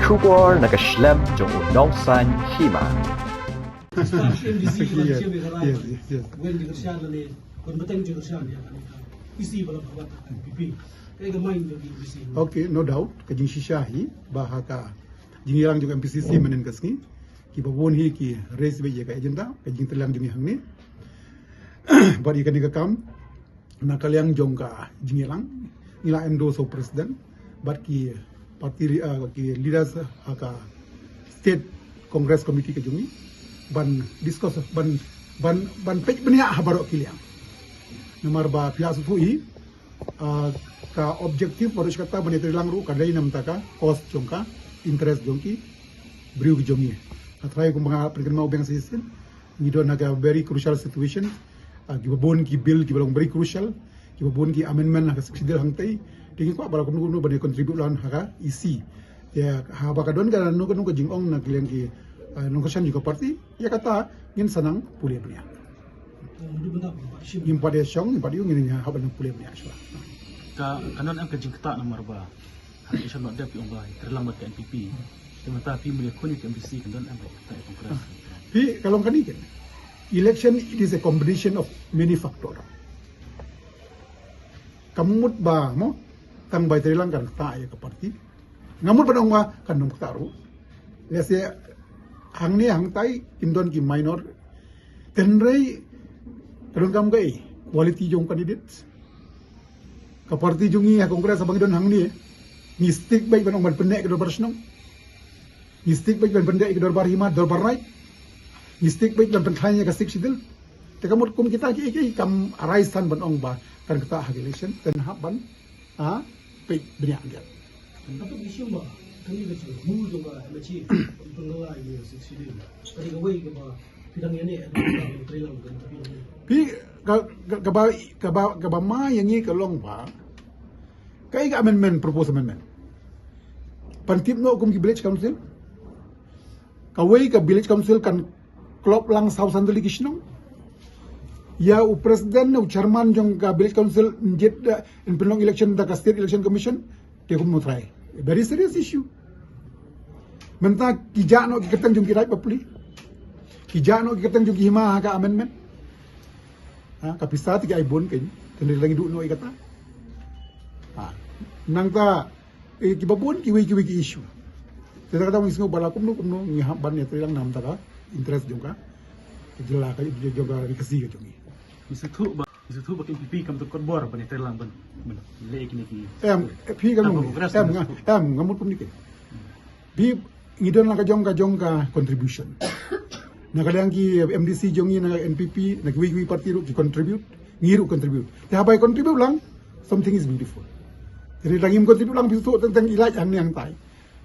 Shubor nakaslem jong unong san hima. When di kerja ni, kon beteng di kerja ni, isi bala buat pipi. Kaya gamay di isi. Okay, no doubt. Kajing sisyahi bahaka jingilang juga MPCC menen kasni. Ki babon hi ki raise be ka agenda kajing telang jumi hang ni. Badi kan kam nakaliang jongka jingilang nila endorse of president but ki parti ki leaders aka state congress committee ke jumi ban discuss ban pej benia habarok kiliang. Nomor ba pihak sutui ka objektif harus kata bani terlang ru kadai nam taka cost jongka interest jongki briu jongi atrai ko mga perkenal ubeng sisin ngido naga very crucial situation gibabon ki bill ki balong very crucial gibabon ki amendment ha succeed hangtai tingin ko bala kuno bani contribute lan ha isi ya ha ba kadon ga no ko jingong na kileng ki nong kasan juga parti ya kata ngin sanang pulih bania impade syong impade ngin ha ba nang pulih bania sala kanon ang kajing kata nomor ba hak isya no dap yung bahay terlambat ke NPP sementara pi melihat kuning ke MBC kanon ang kata kongres pi kalong kanikin election it is a combination of many factor kamut ba mo tang bay terlang kan ta ya ke parti ngamut ba dong kan nom taru lese hang ni hang tai indon ki minor tenrei kadon kam gai quality jong candidates ka parti jungi ya kongres abang don hang ni mistik baik ban pendek ke dor barsnong mistik baik ban pendek ke dor bar himat dor bar right mistik baik ban penthanya ka sik sidil te kamut kum kita ki kam araisan ban ong ba kan kita hagilation ten haban pe benya dia Tapi isu ba kami kecil, mulu tu ba macam pengelola ini sini. Tadi kawai ke ba bidang ini ada trailer kan tapi pi ka ma yang ni kalong ba kai ga amendment propose amendment pantip no kum ki village council kawai ka village council kan klop lang south sandali kisnong ya u president u chairman jong ka village council njet in penlong election da ka state election commission te kum no try a very serious issue menta kijano ki ketang jong ki right papuli kijano ki ketang jong ki hima ka amendment kapisa ti ay bon kay tindi lang du no ikata nang ta kibabon kiwi ki issue teta kata ngisngo bala kumno ngi ban ya lang nam ta ka interest jong ka jela ka jong ka rikasi ka jong Isu tu bakin pipi kam tu bor bani terlang ban le kini ki phi ka nung ngamut kum nikin bi ngidon lang ka jong ka contribution nakaliang ki MDC jongi na NPP na kiwi parti ru ki contribute ngiru contribute te habay contribute lang something is beautiful jadi langim contribute lang bisu tentang ilaj ang yang tai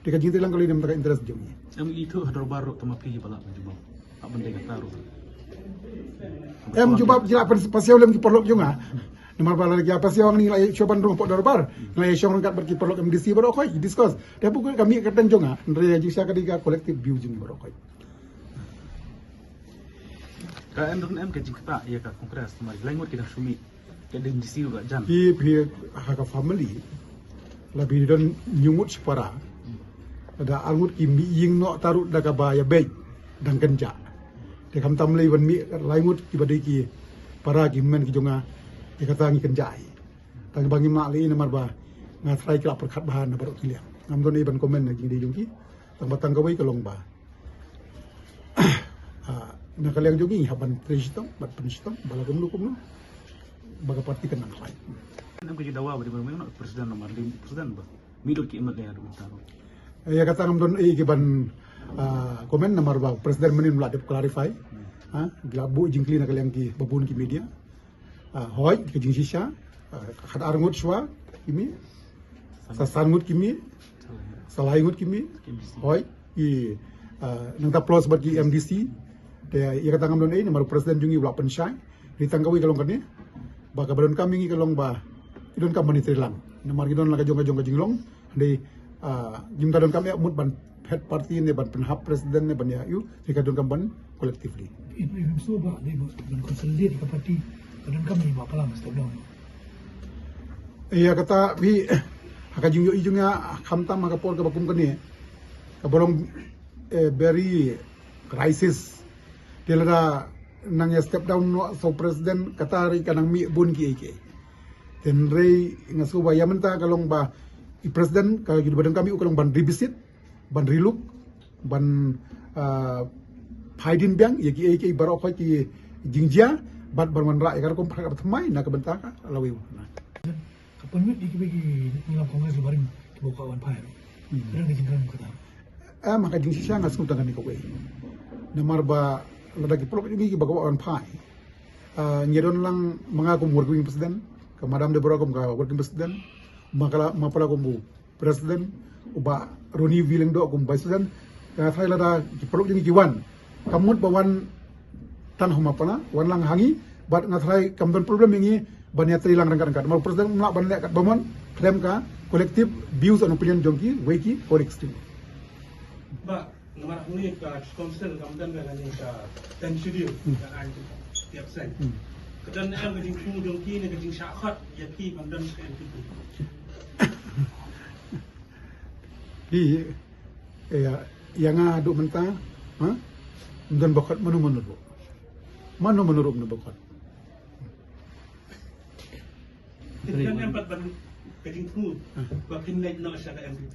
te ka jinte lang kalau dem taka interest jongi am itu hadar baru tama pi bala jumbo abang dega taru jubab jila pasiaw lem ki porlok jonga nomor bala lagi apa siaw ni lai choban ru pok darbar lai syong kat ber ki porlok MDC baro khoi discuss te bu kami katan jonga ndre jisa kadiga collective view jing baro khoi ka endon em kajing kata ya ka kongres mari langut kita sumi ke dem disiu ga jan pi haka family labi don nyungut separa ada angut ki mi ying no tarut daga baya baik dan kenja te kam tam lei ban mi laingut ki badai ki para ki men ki jonga te kata ngi kenjai tang bangi ma le ni marba nga trai ki lapar khat bahan na baru kiliang ngam don ban komen na ki di jongki tang batang kawai kalong ba na kaliang jogi haban presidente bat presidente bala gumlu kumno baga parti kan nang lain am kaji dawa bari bari no presiden nomor 5 presiden ba midul ki imat ya dum taru ya kata ngam don giban komen nomor ba presiden menin mula de clarify glabu jingkli na kaliang ki babun ki media hoy ki jing sisha khat arngut shwa kimi sasangut kimi salaingut kimi hoy ki nang ta plus bat ki MDC te ia kata ngam don nomor presiden jungi ula pensyai ditanggawi kalong kane ba ka badon kami ngi kalong ba idon kam mani trilang nomor gidon la ka jong jinglong de jimta don kami mut ban head party ne ban penhap presiden ne ban ya yu jika don kam ban collectively itu so ba ni ban consolidate ke parti dan kami ba pala mas tablong. Iya kata bi haka jingyo ijungnya kamtam maka pol ka bakum kani kabolong very crisis dia ada nang step down no so president katari kanang mi bun ki ike ten rei ngasu ba yamenta kalong ba i president ka gitu badan kami ukalong ban revisit ban relook ban Haidin Biang ya ki barok ko ki jingjia bat barman ra ya kom phak thamai na ka bentaka lawi na kapon mit iki nilam kongres baring kibuka wan pai kadang dijingkan kata maka jing sisa ngas kung tangan ni ko namar ba ladagi pulo ini ki bagawan pai nyedon lang mga kum working president ka madam de borokom ka working president makala mapala kum bu president uba Roni Wileng do kum vice president ka thai lada ki pulo ini kiwan kamut bawan tan humapana wan lang hangi bat ngathai kamdon problem ini banya trilang rangkat mal president mlak ban lek kat bamon klaim ka kolektif views and opinion jongki weki or extreme ba nomor ini ka constant kamdan ka ni ka ten studio ka an tiap sen kedan am ka jing fu jongki ni ka jing syakhat ya ki kamdan ka NPP ya yang adu mentah dan bakat manu menurut na bakat kedan am pat ban ka jing fu ba kinlay na siya ka NPP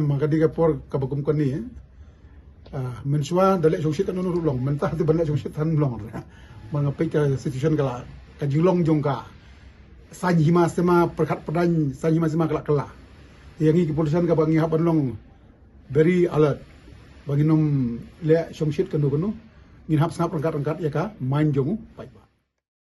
maka diga por kabakum kon ni mensua dalek sungsit anu long mentah tu banyak sungsit han long mga pika situation kala kajinglong jongka sanjima sema perkat pedan sanjima sema kala yang ini keputusan ka bangi hapan long very alert bagi nom le sungsit kanu ngin hap sangap rangkat ya ka main jongu pai